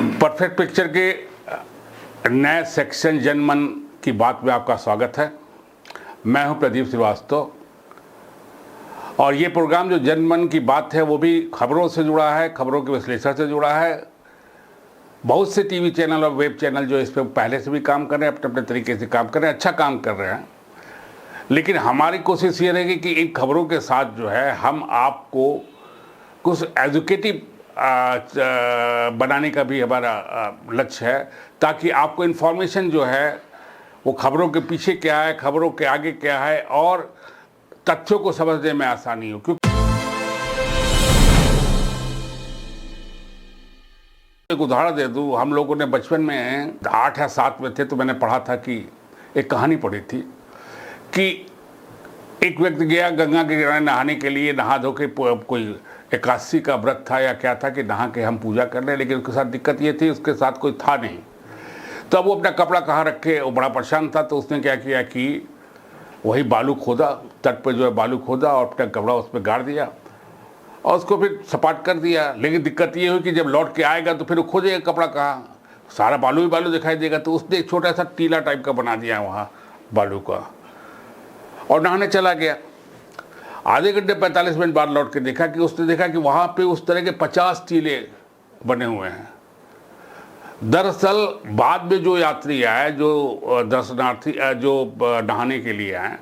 Perfect picture के नए section जनमन की बात में आपका स्वागत है। मैं हूं प्रदीप श्रीवास्तव और ये प्रोग्राम जो जनमन की बात है वो भी खबरों से जुड़ा है, खबरों के विश्लेषण से जुड़ा है। बहुत से टीवी चैनल और वेब चैनल जो इस पर पहले से भी काम कर रहे हैं, अपने अपने तरीके से काम कर रहे हैं, अच्छा काम कर रहे हैं। लेकिन हमारी कोशिश ये रहेगी कि इन खबरों के साथ जो है हम आपको कुछ एजुकेटिव बनाने का भी हमारा लक्ष्य है, ताकि आपको इन्फॉर्मेशन जो है वो खबरों के पीछे क्या है, खबरों के आगे क्या है और तथ्यों को समझने में आसानी हो। क्योंकि एक उदाहरण दे दूं, हम लोगों ने बचपन में 8 या 7 में थे तो मैंने पढ़ा था कि एक कहानी पढ़ी थी कि एक व्यक्ति गया गंगा के किनारे नहाने के लिए। नहा धो के कोई एकादशी का व्रत था या क्या था कि नहा के हम पूजा कर रहे, लेकिन उसके साथ दिक्कत ये थी उसके साथ कोई था नहीं। तो अब वो अपना कपड़ा कहाँ रखे, वो बड़ा परेशान था। तो उसने क्या किया कि वही बालू खोदा, तट पर जो है बालू खोदा और अपना कपड़ा उस पर गाड़ दिया और उसको फिर सपाट कर दिया। लेकिन दिक्कत ये हुई कि जब लौट के आएगा तो फिर वो खोजेगा कपड़ा कहाँ, सारा बालू ही बालू दिखाई देगा। तो उसने एक छोटा सा टीला टाइप का बना दिया वहाँ बालू का और नहाने चला गया। आधे घंटे 45 मिनट बाद लौट के देखा कि उसने देखा कि वहाँ पे उस तरह के 50 टीले बने हुए हैं। दरअसल बाद में जो यात्री आए, जो दर्शनार्थी जो नहाने के लिए आए,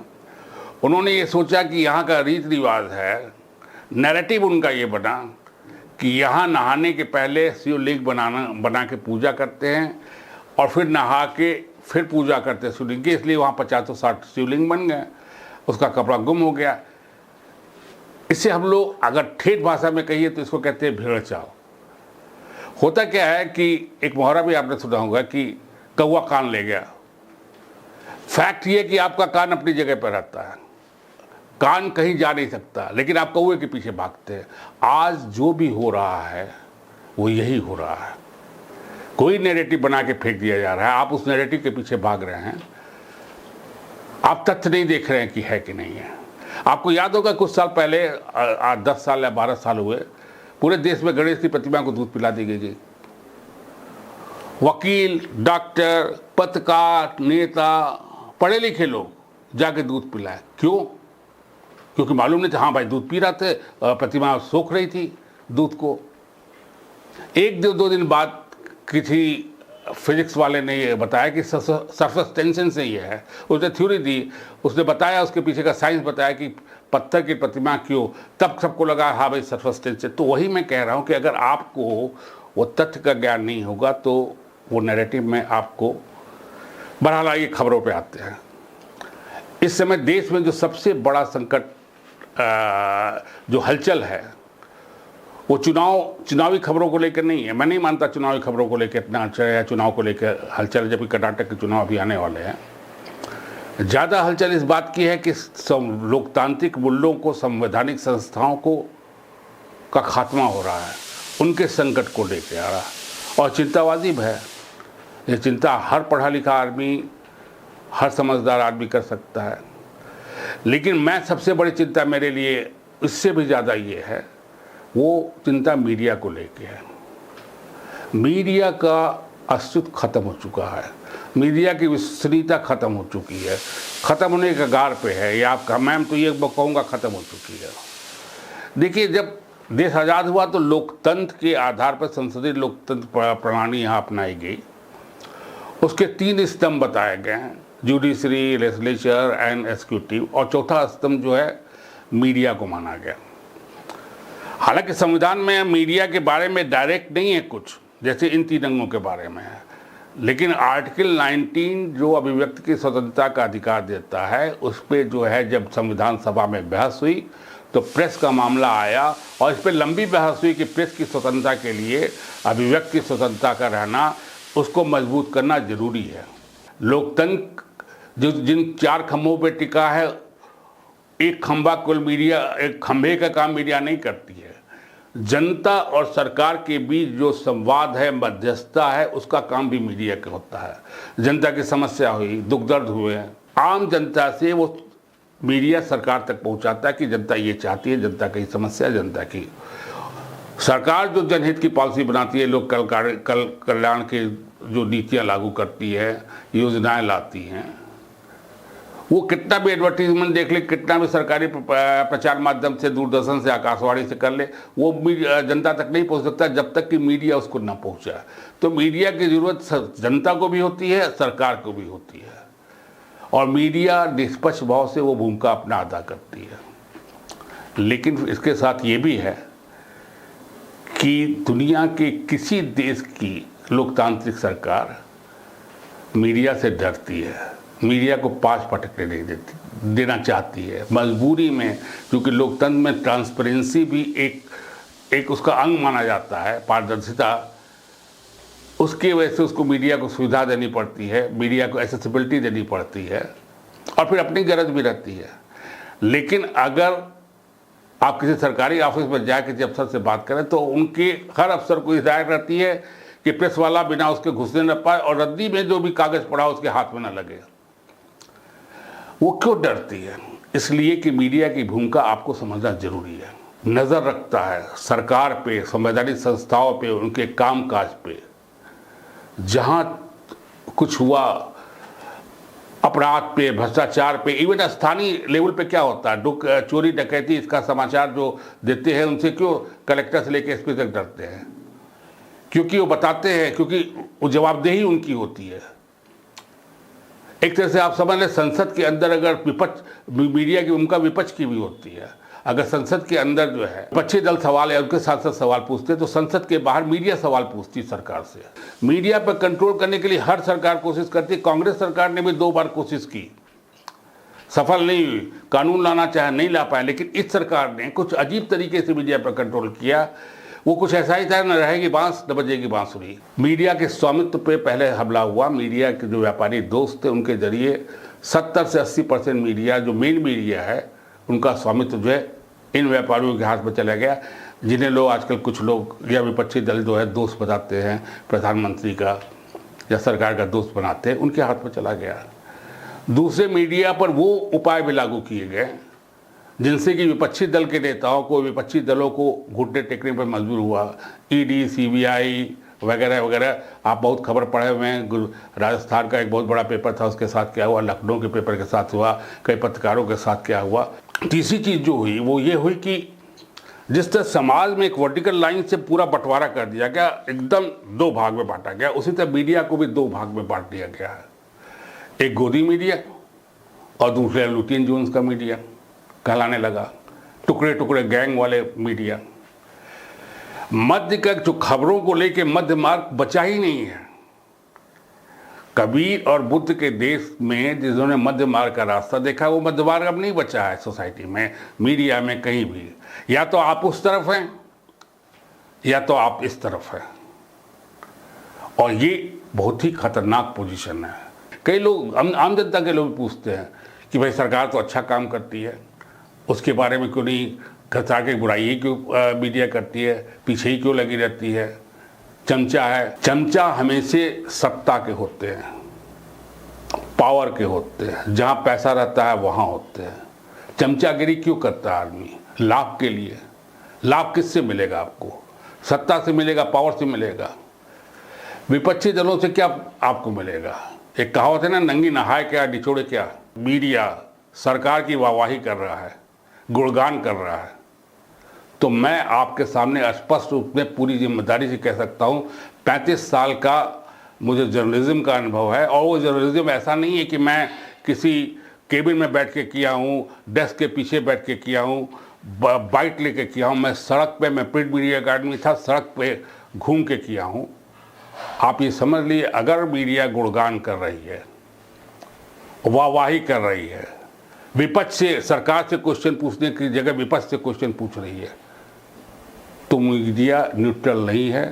उन्होंने ये सोचा कि यहाँ का रीति रिवाज है, नैरेटिव उनका ये बना कि यहाँ नहाने के पहले शिवलिंग बना के पूजा करते हैं और फिर नहा के फिर पूजा करते हैं शिवलिंग की। इसलिए वहाँ 50-60 शिवलिंग बन गए, उसका कपड़ा गुम हो गया। इससे हम लोग अगर ठेठ भाषा में कहिए तो इसको कहते हैं भेड़ चाव। होता क्या है कि एक मुहावरा भी आपने सुना होगा कि कौवा कान ले गया। फैक्ट ये कि आपका कान अपनी जगह पर रहता है, कान कहीं जा नहीं सकता, लेकिन आप कौवे के पीछे भागते हैं। आज जो भी हो रहा है वो यही हो रहा है। कोई नैरेटिव बना के फेंक दिया जा रहा है, आप उस नैरेटिव के पीछे भाग रहे हैं। आप तथ्य नहीं देख रहे हैं कि है कि नहीं है। आपको याद होगा कुछ साल पहले 10 साल या 12 साल हुए, पूरे देश में गणेश की प्रतिमा को दूध पिला दी गई। वकील, डॉक्टर, पत्रकार, नेता, पढ़े लिखे लोग जाके दूध पिलाए। क्यों? क्योंकि मालूम नहीं था, हाँ भाई दूध पी रहे थे, प्रतिमा सोख रही थी दूध को। एक दो दिन बाद किसी फिजिक्स वाले ने ये बताया कि सरफेस टेंशन से ये है। उसने थ्योरी दी, उसने बताया, उसके पीछे का साइंस बताया कि पत्थर की प्रतिमा क्यों। तब सबको लगा हाँ भाई सरफेस टेंशन। तो वही मैं कह रहा हूँ कि अगर आपको वो तथ्य का ज्ञान नहीं होगा तो वो नैरेटिव में आपको बहरहाल आइए खबरों पे आते हैं। इस समय देश में जो सबसे बड़ा संकट जो हलचल है वो चुनावी खबरों को लेकर नहीं है। मैं नहीं मानता चुनावी खबरों को लेकर इतना हलचल है या चुनाव को लेकर हलचल, जबकि कर्नाटक के चुनाव अभी आने वाले हैं। ज़्यादा हलचल इस बात की है कि लोकतांत्रिक मूल्यों को, संवैधानिक संस्थाओं को का खात्मा हो रहा है, उनके संकट को लेकर आ रहा है। और चिंता वाजिब है, ये चिंता हर पढ़ा लिखा आदमी, हर समझदार आदमी कर सकता है। लेकिन मैं सबसे बड़ी चिंता मेरे लिए इससे भी ज़्यादा ये है, वो चिंता मीडिया को लेके है। मीडिया का अस्तित्व खत्म हो चुका है, मीडिया की विश्वसनीयता खत्म हो चुकी है, खत्म होने के कगार पे है। या आपका मैम तो ये कहूँगा खत्म हो चुकी है। देखिए, जब देश आज़ाद हुआ तो लोकतंत्र के आधार पर संसदीय लोकतंत्र प्रणाली यहाँ अपनाई गई। उसके 3 स्तंभ बताए गए हैं, जुडिशरी, लेजिस्लेचर एंड एग्जीक्यूटिव, और चौथा स्तंभ जो है मीडिया को माना गया। हालांकि संविधान में मीडिया के बारे में डायरेक्ट नहीं है कुछ, जैसे इन 3 अंगों के बारे में है, लेकिन आर्टिकल 19 जो अभिव्यक्ति की स्वतंत्रता का अधिकार देता है, उस पर जो है जब संविधान सभा में बहस हुई तो प्रेस का मामला आया और इस पर लंबी बहस हुई कि प्रेस की स्वतंत्रता के लिए अभिव्यक्ति की स्वतंत्रता का रहना, उसको मजबूत करना जरूरी है। लोकतंत्र जिन 4 खंभों पर टिका है, एक खंभा कुल मीडिया, एक खंभे का काम मीडिया नहीं करती है। जनता और सरकार के बीच जो संवाद है, मध्यस्थता है, उसका काम भी मीडिया का होता है। जनता की समस्या हुई, दुख दर्द हुए, आम जनता से वो मीडिया सरकार तक पहुंचाता है कि जनता ये चाहती है, जनता की समस्या, जनता की सरकार जो जनहित की पॉलिसी बनाती है, लोग कल्याण के जो नीतियां लागू करती है, योजनाएं लाती हैं, वो कितना भी एडवर्टीजमेंट देख ले, कितना भी सरकारी प्रचार माध्यम से, दूरदर्शन से, आकाशवाणी से कर ले, वो जनता तक नहीं पहुंच सकता जब तक कि मीडिया उसको ना पहुंचा। तो मीडिया की जरूरत जनता को भी होती है, सरकार को भी होती है, और मीडिया निष्पक्ष भाव से वो भूमिका अपना अदा करती है। लेकिन इसके साथ ये भी है कि दुनिया के किसी देश की लोकतांत्रिक सरकार मीडिया से डरती है, मीडिया को पास पटकने नहीं देना चाहती है, मजबूरी में, क्योंकि लोकतंत्र में ट्रांसपेरेंसी भी एक उसका अंग माना जाता है, पारदर्शिता, उसकी वजह से उसको मीडिया को सुविधा देनी पड़ती है, मीडिया को एक्सेसिबिलिटी देनी पड़ती है, और फिर अपनी गरज भी रहती है। लेकिन अगर आप किसी सरकारी ऑफिस में जाए, किसी अफसर से बात करें, तो उनके हर अफसर को हिदायत रहती है कि प्रेस वाला बिना उसके घुसने न पाए, और रद्दी में जो भी कागज पड़ा उसके हाथ में न लगे। वो क्यों डरती है? इसलिए कि मीडिया की भूमिका आपको समझना जरूरी है। नज़र रखता है सरकार पे, संवैधानिक संस्थाओं पे, उनके कामकाज पे। जहां कुछ हुआ, अपराध पे, भ्रष्टाचार पे, इवन स्थानीय लेवल पे क्या होता है, चोरी डकैती, इसका समाचार जो देते हैं, उनसे क्यों कलेक्टर से लेकर एसपी तक डरते हैं? क्योंकि वो बताते हैं, क्योंकि वो जवाबदेही उनकी होती है। एक तरह से आप समझ लें, संसद के अंदर अगर विपक्ष, मीडिया की भूमिका विपक्ष की भी होती है। अगर संसद के अंदर जो है विपक्षी दल सवाल है, उनके सांसद सवाल पूछते हैं, तो संसद के बाहर मीडिया सवाल पूछती सरकार से। मीडिया पर कंट्रोल करने के लिए हर सरकार कोशिश करती है। कांग्रेस सरकार ने भी 2 बार कोशिश की, सफल नहीं हुई, कानून लाना चाहे नहीं ला पाए। लेकिन इस सरकार ने कुछ अजीब तरीके से मीडिया पर कंट्रोल किया। वो कुछ ऐसा ही था, न रहेगी बांस न बजेगी बांसुरी। मीडिया के स्वामित्व पे पहले हमला हुआ। मीडिया के जो व्यापारी दोस्त थे, उनके जरिए 70 से 80% मीडिया, जो मेन मीडिया है, उनका स्वामित्व जो है इन व्यापारियों के हाथ में चला गया, जिन्हें लोग आजकल कुछ लोग या विपक्षी दल जो है दोस्त बताते हैं, प्रधानमंत्री का या सरकार का दोस्त बनाते हैं, उनके हाथ में चला गया। दूसरे मीडिया पर वो उपाय भी लागू किए गए जिनसे कि विपक्षी दल के नेताओं को, विपक्षी दलों को घुटने टेकने पर मजबूर हुआ। ईडी, सीबीआई वगैरह वगैरह, आप बहुत खबर पढ़े हुए हैं। राजस्थान का एक बहुत बड़ा पेपर था, उसके साथ क्या हुआ, लखनऊ के पेपर के साथ हुआ, कई पत्रकारों के साथ क्या हुआ। तीसरी चीज़ जो हुई वो ये हुई कि जिस तरह समाज में एक वर्टिकल लाइन से पूरा बंटवारा कर दिया गया, एकदम 2 भाग में बांटा गया, उसी तरह मीडिया को भी 2 भाग में बांट दिया गया है। एक गोदी मीडिया और दूसरे लुटियन जोन्स का मीडिया कहलाने लगा, टुकड़े टुकड़े गैंग वाले मीडिया। मध्य का जो खबरों को लेके मध्य मार्ग बचा ही नहीं है। कबीर और बुद्ध के देश में जिन्होंने मध्य मार्ग का रास्ता देखा, वो मध्य मार्ग अब नहीं बचा है सोसाइटी में, मीडिया में, कहीं भी। या तो आप उस तरफ हैं या तो आप इस तरफ हैं, और ये बहुत ही खतरनाक पोजीशन है। कई लोग, आम जनता के लोग पूछते हैं कि भाई सरकार तो अच्छा काम करती है, उसके बारे में क्यों नहीं घटा के बुराई ही क्यों मीडिया करती है, पीछे ही क्यों लगी रहती है, चमचा है। चमचा हमेशा सत्ता के होते हैं, पावर के होते हैं, जहाँ पैसा रहता है वहाँ होते हैं। चमचागिरी क्यों करता है आदमी? लाभ के लिए। लाभ किससे मिलेगा आपको? सत्ता से मिलेगा, पावर से मिलेगा। विपक्षी दलों से क्या आपको मिलेगा? एक कहावत है ना, नंगी नहाए क्या निचोड़े क्या। मीडिया सरकार की वाहवाही कर रहा है, गुणगान कर रहा है, तो मैं आपके सामने स्पष्ट रूप में पूरी जिम्मेदारी से कह सकता हूँ, 35 साल का मुझे जर्नलिज्म का अनुभव है। और वो जर्नलिज्म ऐसा नहीं है कि मैं किसी केबिन में बैठ के किया हूँ, डेस्क के पीछे बैठ के किया हूँ, बाइट लेके किया हूँ। मैं सड़क पे, मैं प्रिंट मीडिया अकादमी था, सड़क पे घूम के किया हूँ। आप ये समझ लिए, अगर मीडिया गुणगान कर रही है, वाहवाही कर रही है, विपक्ष से, सरकार से क्वेश्चन पूछने की जगह विपक्ष से क्वेश्चन पूछ रही है, तो मीडिया न्यूट्रल नहीं है,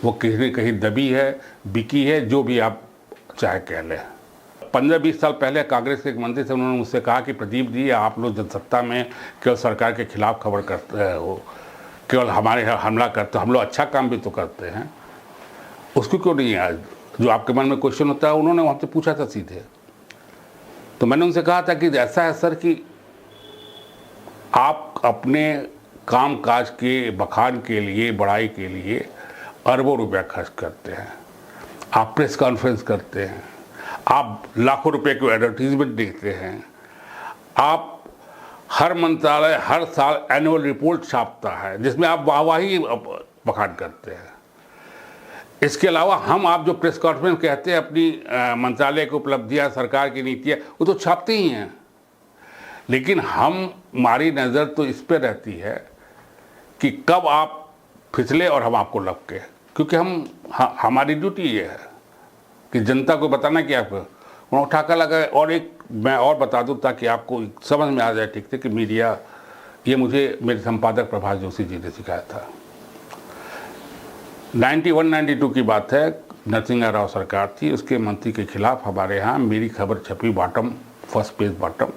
वो कहीं न कहीं दबी है, बिकी है, जो भी आप चाहे कह लें। 15-20 साल पहले कांग्रेस के एक मंत्री थे, उन्होंने मुझसे कहा कि प्रदीप जी, आप लोग जनसत्ता में केवल सरकार के खिलाफ खबर करते हो, केवल हमारे यहाँ हमला करते हो, हम लोग अच्छा काम भी तो करते हैं, उसको क्यों नहीं आज जो आपके मन में क्वेश्चन होता है। उन्होंने वहाँ से पूछा था सीधे, तो मैंने उनसे कहा था कि ऐसा है सर कि आप अपने कामकाज के बखान के लिए, बड़ाई के लिए अरबों रुपया खर्च करते हैं। आप प्रेस कॉन्फ्रेंस करते हैं, आप लाखों रुपए को एडवर्टीजमेंट देते हैं, आप हर मंत्रालय हर साल एनुअल रिपोर्ट छापता है जिसमें आप वाहवाही बखान करते हैं। इसके अलावा हम आप जो प्रेस कॉन्फ्रेंस कहते हैं अपनी मंत्रालय की उपलब्धियां, सरकार की नीतियां, वो तो छापते ही हैं, लेकिन हमारी नज़र तो इस पर रहती है कि कब आप फिसले और हम आपको लपके, क्योंकि हमारी ड्यूटी ये है कि जनता को बताना कि आप वहाँ उठाकर लगाए। और एक मैं और बता दूं ताकि आपको समझ में आ जाए ठीक से कि मीडिया, ये मुझे मेरे संपादक प्रभाष जोशी जी ने सिखाया था। 91-92 की बात है, नरसिंह राव सरकार थी, उसके मंत्री के खिलाफ हमारे यहाँ मेरी खबर छपी, बॉटम, फर्स्ट पेज बॉटम।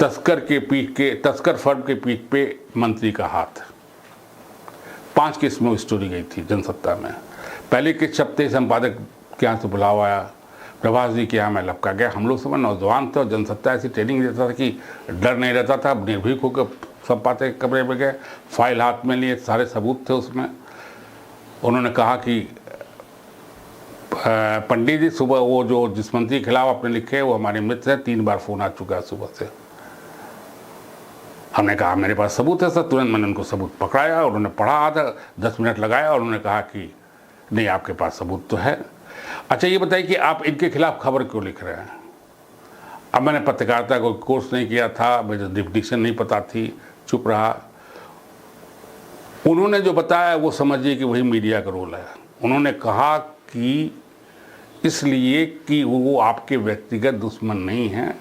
तस्कर फर्म के पीठ पे मंत्री का हाथ। 5 केस में वो स्टोरी गई थी जनसत्ता में। पहले केस छपते संपादक के यहाँ से बुलावा आया, प्रभाष जी के यहाँ मैं लपका गया। हम लोग समय नौजवान थे और जनसत्ता ऐसी ट्रेनिंग देता था कि डर नहीं रहता था। निर्भीक होकर संपादक के कमरे में गए, फाइल हाथ में लिए, सारे सबूत थे उसमें। उन्होंने कहा कि पंडित जी, सुबह वो जो जिस मंत्री के खिलाफ आपने लिखे वो हमारे मित्र हैं, 3 बार फ़ोन आ चुका है सुबह से। हमने कहा मेरे पास सबूत है सर। तुरंत मैंने उनको सबूत पकड़ाया, उन्होंने पढ़ा, आधा 10 मिनट लगाया और उन्होंने कहा कि नहीं, आपके पास सबूत तो है। अच्छा ये बताइए कि आप इनके खिलाफ खबर क्यों लिख रहे हैं? अब मैंने पत्रकारिता को कोर्स नहीं किया था, मुझे डिक्टेशन नहीं पता थी, चुप रहा। उन्होंने जो बताया वो समझिए कि वही मीडिया का रोल है। उन्होंने कहा कि इसलिए कि वो आपके व्यक्तिगत दुश्मन नहीं हैं,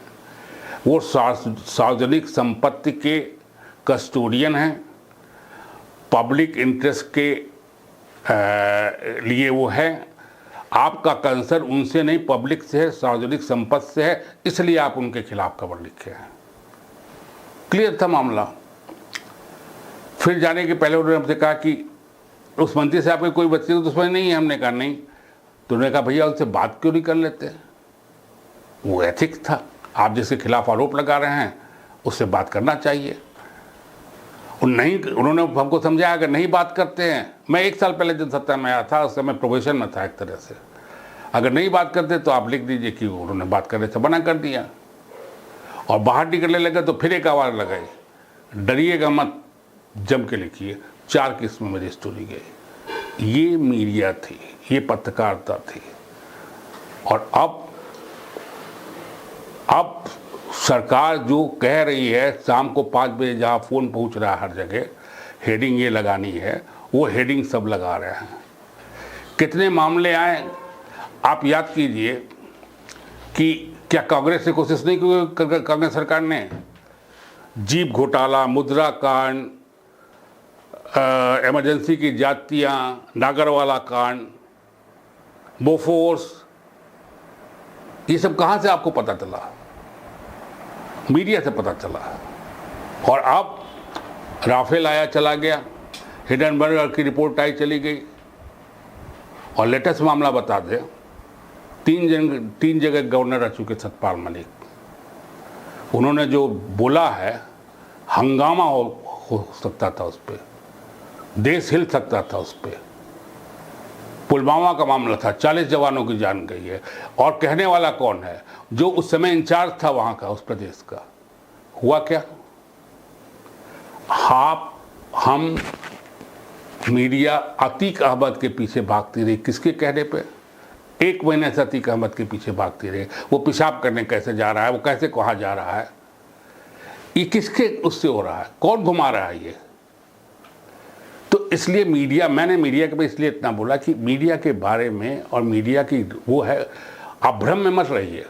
वो सार्वजनिक संपत्ति के कस्टोडियन हैं, पब्लिक इंटरेस्ट के लिए वो है। आपका कंसर्न उनसे नहीं, पब्लिक से है, सार्वजनिक संपत्ति से है, इसलिए आप उनके खिलाफ खबर लिखे हैं। क्लियर था मामला। फिर जाने के पहले उन्होंने हमसे कहा कि उस मंत्री से आपके कोई व्यक्तिगत दुश्मनी नहीं है। हमने कहा नहीं। तो उन्होंने कहा भैया उनसे बात क्यों नहीं कर लेते? वो एथिक्स था, आप जिसके खिलाफ आरोप लगा रहे हैं उससे बात करना चाहिए। और नहीं, उन्होंने हमको समझाया अगर नहीं बात करते हैं, मैं 1 साल पहले जनसत्ता में आया था, उस समय प्रोबेशन में था एक तरह से, अगर नहीं बात करते तो आप लिख दीजिए कि उन्होंने बात करने से मना कर दिया। और बाहर निकलने लगे तो फिर एक आवाज़ लगाई, डरिएगा मत, जम के लिखिए। 4 केस में मेरी स्टोरी गई। ये मीडिया थी, ये पत्रकारिता थी। और अब सरकार जो कह रही है, शाम को 5 बजे जहाँ फ़ोन पहुँच रहा है हर जगह, हेडिंग ये लगानी है, वो हेडिंग सब लगा रहे हैं। कितने मामले आए आप याद कीजिए कि क्या कांग्रेस ने कोशिश नहीं की? कांग्रेस सरकार ने जीप घोटाला, मुद्रा कांड, इमरजेंसी की जातियाँ, नागरवाला कांड, बोफोर्स, ये सब कहाँ से आपको पता चला? मीडिया से पता चला। और अब राफेल आया चला गया, हिंडनबर्ग की रिपोर्ट आई चली गई। और लेटेस्ट मामला बता दें, 3 जगह गवर्नर रह चुके सतपाल मलिक। उन्होंने जो बोला है, हंगामा हो सकता था उस पर, देश हिल सकता था उस पर। पुलवामा का मामला था, 40 जवानों की जान गई है। और कहने वाला कौन है? जो उस समय इंचार्ज था वहाँ का, उस प्रदेश का। हुआ क्या? हम मीडिया अतीक अहमद के पीछे भागती रही। किसके कहने पे? 1 महीने से अतीक अहमद के पीछे भागती रही। वो पेशाब करने कैसे जा रहा है, वो कैसे कहाँ जा रहा है, ये किसके उससे हो रहा है, कौन घुमा रहा है ये? तो इसलिए मैंने मीडिया के बारे में इसलिए इतना बोला कि मीडिया के बारे में और मीडिया की वो है, आप भ्रम में मत रहिए।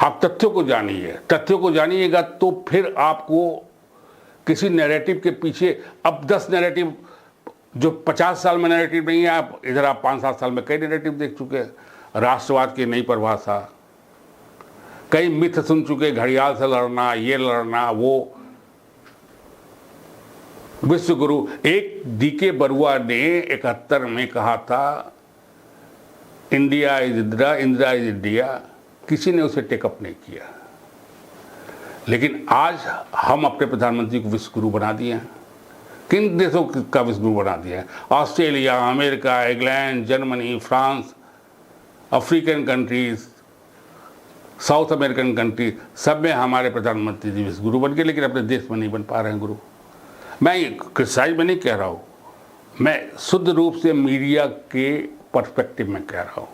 आप तथ्यों को जानिए। तथ्यों को जानिएगा तो फिर आपको किसी नैरेटिव के पीछे, अब 10 नैरेटिव जो 50 साल में नैरेटिव नहीं है, आप 5-7 साल में कई नैरेटिव देख चुके हैं। राष्ट्रवाद की नई परिभाषा, कई मिथ सुन चुके, घड़ियाल से लड़ना, ये लड़ना, वो। विश्व गुरु एक DK बरुआ ने 71 में कहा था, India is Indira, Indira is India. किसी ने उसे टेकअप नहीं किया। लेकिन आज हम अपने प्रधानमंत्री को विश्व गुरु बना दिए हैं। किन देशों का विश्व गुरु बना दिया है? Australia, America, England, Germany, France, African countries, south American country, सब में हमारे प्रधानमंत्री जी विश्व गुरु बन गए, लेकिन अपने देश में नहीं बन पा रहे हैं गुरु। मैं ये क्रिटिसाइज में नहीं कह रहा हूँ, मैं शुद्ध रूप से मीडिया के पर्सपेक्टिव में कह रहा हूँ।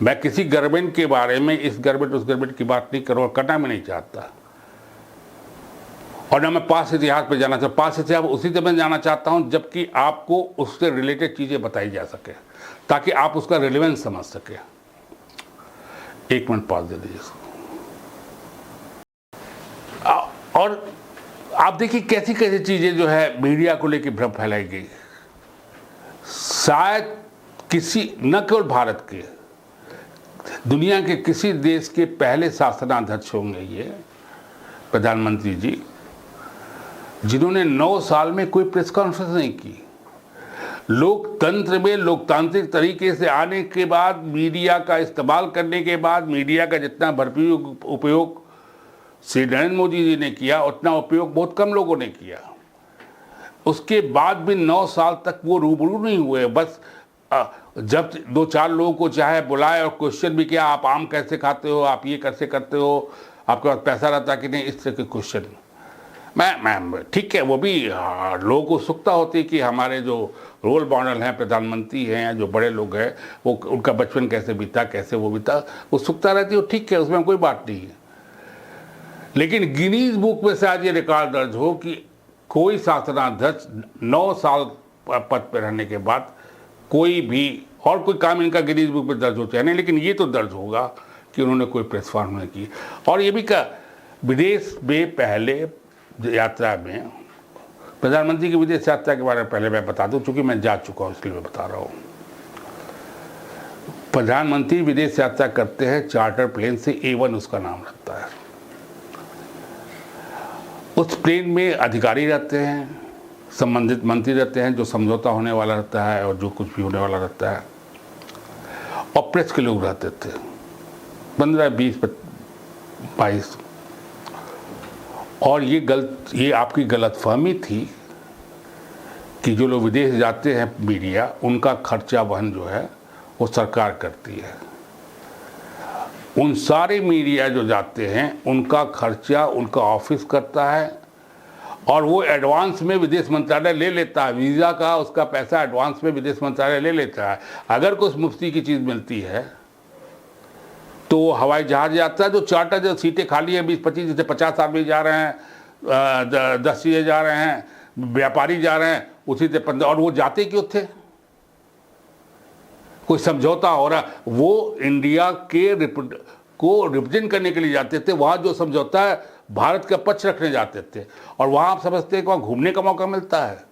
मैं किसी गवर्नमेंट के बारे में, इस गवर्नमेंट उस गवर्नमेंट की बात नहीं करूँगा, करना मैं नहीं चाहता। और ना मैं पास इतिहास पे जाना चाहता, पास इतिहास उसी समय जाना चाहता हूँ जबकि आपको उससे रिलेटेड चीज़ें बताई जा सके, ताकि आप उसका रिलेवेंस समझ सके। एक मिनट पॉज दे दीजिए। और आप देखिए कैसी कैसी चीज़ें जो है मीडिया को लेकर भ्रम फैलाई गई। शायद किसी, न केवल भारत के, दुनिया के किसी देश के पहले शासनाध्यक्ष होंगे ये प्रधानमंत्री जी, जिन्होंने 9 साल में कोई प्रेस कॉन्फ्रेंस नहीं की। लोकतंत्र में लोकतांत्रिक तरीके से आने के बाद, मीडिया का इस्तेमाल करने के बाद, मीडिया का जितना भरपूर उपयोग श्री नरेंद्र मोदी जी ने किया, उतना उपयोग बहुत कम लोगों ने किया। उसके बाद भी 9 साल तक वो रूबरू नहीं हुए। बस जब 2-4 लोगों को चाहे बुलाए और क्वेश्चन भी किया, आप आम कैसे खाते हो, आप ये कैसे करते हो, आपके पास पैसा रहता कि नहीं, इस तरह के क्वेश्चन। मैं ठीक है, वो भी लोगों को उत्सुकता होती है कि हमारे जो रोल मॉडल हैं, प्रधानमंत्री हैं, जो बड़े लोग हैं, वो उनका बचपन कैसे बीता, कैसे वो बीता, उत्सुकता रहती है, ठीक है, उसमें कोई बात नहीं है। लेकिन गिनीज बुक में से आज ये रिकॉर्ड दर्ज हो कि कोई शासनाध्यक्ष 9 साल पद पर रहने के बाद कोई भी और कोई काम इनका गिनीज बुक में दर्ज हो चाहे नहीं, लेकिन ये तो दर्ज होगा कि उन्होंने कोई प्रेस कॉन्फ्रेंस नहीं की। और ये भी कहा, विदेश में पहले यात्रा में, प्रधानमंत्री की विदेश यात्रा के बारे में पहले मैं बता दूं, चूंकि मैं जा चुका हूं इसलिए मैं बता रहा हूं। प्रधानमंत्री विदेश यात्रा करते हैं चार्टर प्लेन से, A1 उसका नाम रहता है। उस प्लेन में अधिकारी रहते हैं, संबंधित मंत्री रहते हैं, जो समझौता होने वाला रहता है और जो कुछ भी होने वाला रहता है, और प्रेस के लोग रहते थे 15, 20, 22। और ये आपकी गलतफहमी थी कि जो लोग विदेश जाते हैं मीडिया, उनका खर्चा वहन जो है वो सरकार करती है। उन सारे मीडिया जो जाते हैं उनका खर्चा उनका ऑफिस करता है, और वो एडवांस में विदेश मंत्रालय ले लेता है। वीज़ा का उसका पैसा एडवांस में विदेश मंत्रालय ले लेता है। अगर कुछ मुफ्ती की चीज़ मिलती है तो हवाई जहाज जाता है, जो चार्टर, जो सीटें खाली हैं 20-25, जैसे 50 आदमी जा रहे हैं, 10 चीज़ें जा रहे हैं, व्यापारी जा रहे हैं, उसी से 15। और वो जाते क्यों थे? कोई समझौता हो रहा, वो इंडिया के को रिप्रेजेंट करने के लिए जाते थे। वहाँ जो समझौता है, भारत का पक्ष रखने जाते थे, और वहाँ आप समझते हैं कि वहाँ घूमने का मौका मिलता है।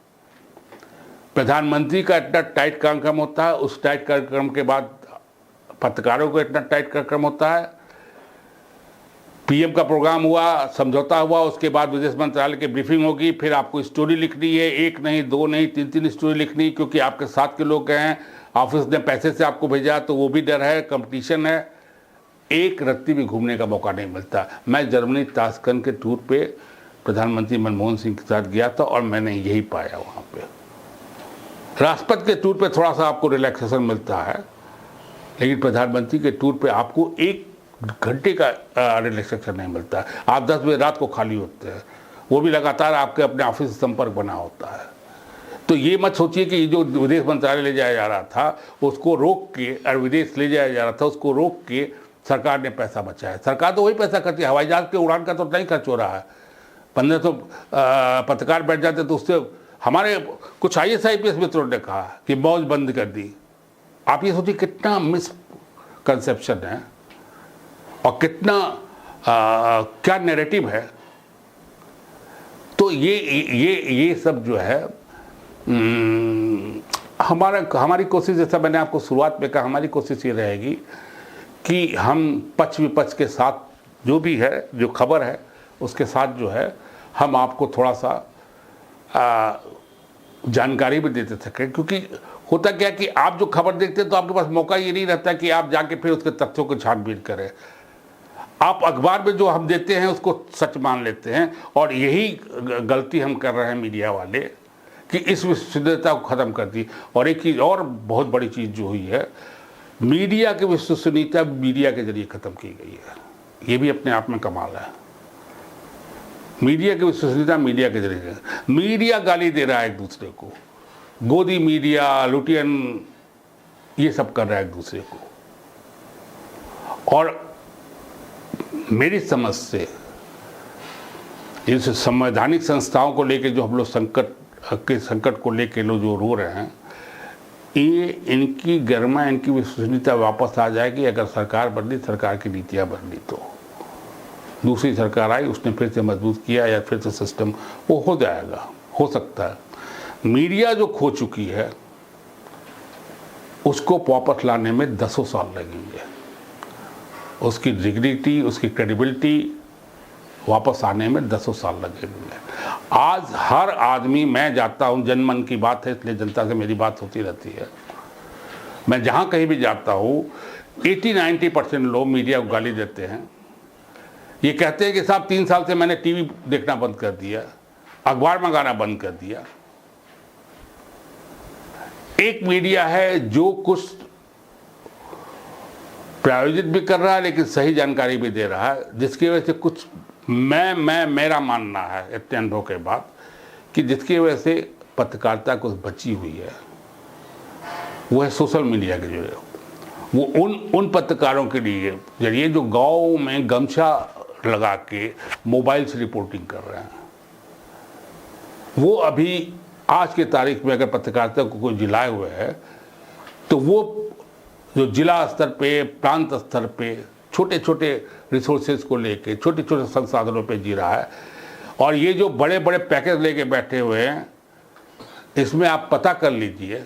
प्रधानमंत्री का इतना टाइट कार्यक्रम होता है, उस टाइट कार्यक्रम के बाद पत्रकारों को इतना टाइट कार्यक्रम होता है। पीएम का प्रोग्राम हुआ, समझौता हुआ, उसके बाद विदेश मंत्रालय की ब्रीफिंग होगी, फिर आपको स्टोरी लिखनी है, 1 नहीं 2 नहीं 3 स्टोरी लिखनी, क्योंकि आपके साथ के लोग हैं, ऑफिस ने पैसे से आपको भेजा, तो वो भी डर है, कंपटीशन है। एक रत्ती भी घूमने का मौका नहीं मिलता। मैं जर्मनी ताशकंद के टूर पे प्रधानमंत्री मनमोहन सिंह के साथ गया था, और मैंने यही पाया वहाँ पे। राष्ट्रपति के टूर पे थोड़ा सा आपको रिलैक्सेशन मिलता है, लेकिन प्रधानमंत्री के टूर पे आपको 1 घंटे का रिलैक्सेशन नहीं मिलता। आप 10 बजे रात को खाली होते हैं, वो भी लगातार आपके अपने ऑफिस से संपर्क बना होता है। तो ये मत सोचिए कि जो विदेश मंत्रालय ले जाया जा रहा था उसको रोक के, और विदेश ले जाया जा रहा था उसको रोक के सरकार ने पैसा बचाया। सरकार तो वही पैसा करती है, हवाई जहाज के उड़ान का तो नहीं खर्च हो रहा है। 1500 पत्रकार बैठ जाते, तो उससे हमारे कुछ IAS IPS मित्रों ने कहा कि मौज बंद कर दी। आप ये सोचिए कितना मिसकंसेप्शन है, और कितना क्या नैरेटिव है। तो ये सब जो है हमारी कोशिश, जैसा मैंने आपको शुरुआत में कहा, हमारी कोशिश ये रहेगी कि हम पक्ष विपक्ष के साथ जो भी है, जो खबर है उसके साथ जो है, हम आपको थोड़ा सा जानकारी भी देते सकें। क्योंकि होता क्या कि आप जो खबर देखते हैं तो आपके पास मौका ये नहीं रहता कि आप जाके फिर उसके तथ्यों को छानबीन करें। आप अखबार में जो हम देते हैं उसको सच मान लेते हैं, और यही गलती हम कर रहे हैं मीडिया वाले कि इस विश्वसनीयता को ख़त्म कर दी। और एक चीज़ और बहुत बड़ी चीज़ जो हुई है, मीडिया की विश्वसनीयता मीडिया के जरिए ख़त्म की गई है। ये भी अपने आप में कमाल है। मीडिया की विश्वसनीयता मीडिया के जरिए, मीडिया गाली दे रहा है एक दूसरे को, गोदी मीडिया, लुटियन, ये सब कर रहा है एक दूसरे को। और मेरी समझ से इस संवैधानिक संस्थाओं को लेकर जो हम लोग संकट को लेकर लोग जो रो रहे हैं, ये इनकी गरिमा, इनकी विश्वसनीयता वापस आ जाएगी अगर सरकार बदली, सरकार की नीतियाँ बदली। तो दूसरी सरकार आई, उसने फिर से मजबूत किया या फिर से सिस्टम वो हो जाएगा, हो सकता है। मीडिया जो खो चुकी है उसको वापस लाने में 10 साल लगेंगे। उसकी डिग्निटी, उसकी क्रेडिबिलिटी वापस आने में 10 साल लगेंगे। आज हर आदमी, मैं जाता हूँ, जनमन की बात है इसलिए जनता से मेरी बात होती रहती है, मैं जहाँ कहीं भी जाता हूँ 80-90% लोग मीडिया को गाली देते हैं। ये कहते हैं कि साहब 3 साल से मैंने टीवी देखना बंद कर दिया, अखबार मंगाना बंद कर दिया। एक मीडिया है जो कुछ प्रायोजित भी कर रहा है लेकिन सही जानकारी भी दे रहा है, जिसकी वजह से कुछ मेरा मानना है इतने अनुभव के बाद कि जिसकी वजह से पत्रकारिता कुछ बची हुई है, वो है सोशल मीडिया के जरिए। वो उन पत्रकारों के लिए जरिए जो गाँव में गमछा लगा के मोबाइल से रिपोर्टिंग कर रहे हैं। वो अभी आज के तारीख में अगर पत्रकारिता को कोई जिलाए हुए है तो वो जो जिला स्तर पे, प्रांत स्तर पे छोटे छोटे रिसोर्सेज को लेके, छोटे छोटे संसाधनों पे जी रहा है। और ये जो बड़े बड़े पैकेज लेके बैठे हुए हैं, इसमें आप पता कर लीजिए,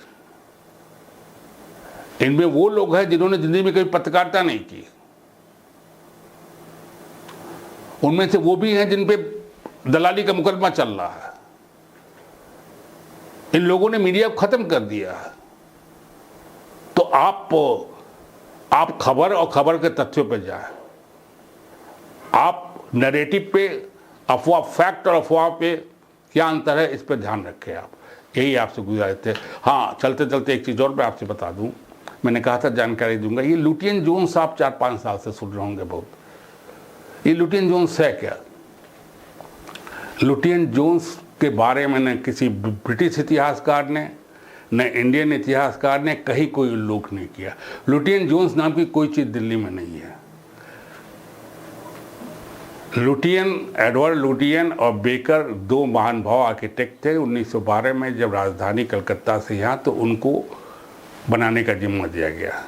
इनमें वो लोग हैं जिन्होंने जिंदगी में कभी पत्रकारिता नहीं की। उनमें से वो भी हैं जिन पे दलाली का मुकदमा चल रहा है। इन लोगों ने मीडिया को खत्म कर दिया है। तो आप खबर और खबर के तथ्यों पे जाए, आप नैरेटिव पे, अफवाह, फैक्ट और अफवाह पे क्या अंतर है, इस पे ध्यान रखें आप। यही आपसे गुजारिश थे। हाँ, चलते चलते एक चीज़ और मैं आपसे बता दूं, मैंने कहा था जानकारी दूंगा। ये लुटियन जोन्स आप 4-5 साल से सुन रहे होंगे बहुत। ये लुटियन जोन्स है क्या? लुटियन जोन्स के बारे में न किसी ब्रिटिश इतिहासकार ने, न इंडियन इतिहासकार ने कहीं कोई उल्लेख नहीं किया। लुटियन जोन्स नाम की कोई चीज़ दिल्ली में नहीं है। लुटियन, एडवर्ड लुटियन और बेकर 2 महान भाव आर्किटेक्ट थे। 1912 में जब राजधानी कलकत्ता से यहाँ, तो उनको बनाने का जिम्मा दिया गया।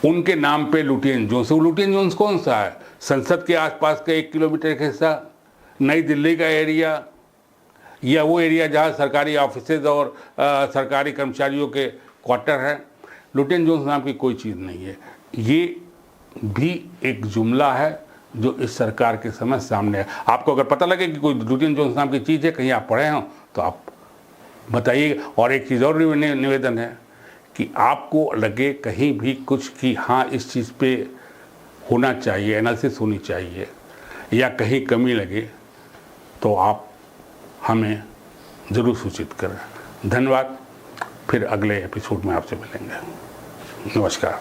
उनके नाम पे लुटियन जोन्स। लुटियन जोन्स कौन सा है? संसद के आसपास का 1 किलोमीटर का हिस्सा, नई दिल्ली का एरिया, या वो एरिया जहाँ सरकारी ऑफिसेज और सरकारी कर्मचारियों के क्वार्टर हैं। लुटियन जोन्स नाम की कोई चीज़ नहीं है। ये भी एक जुमला है जो इस सरकार के समय सामने है। आपको अगर पता लगे कि कोई लुटियन जोन्स नाम की चीज़ है, कहीं आप पढ़े हों, तो आप बताइए। और एक चीज़ और निवेदन है कि आपको लगे कहीं भी कुछ कि हाँ इस चीज़ पे होना चाहिए, एनालिसिस होनी चाहिए, या कहीं कमी लगे, तो आप हमें ज़रूर सूचित करें। धन्यवाद। फिर अगले एपिसोड में आपसे मिलेंगे। नमस्कार।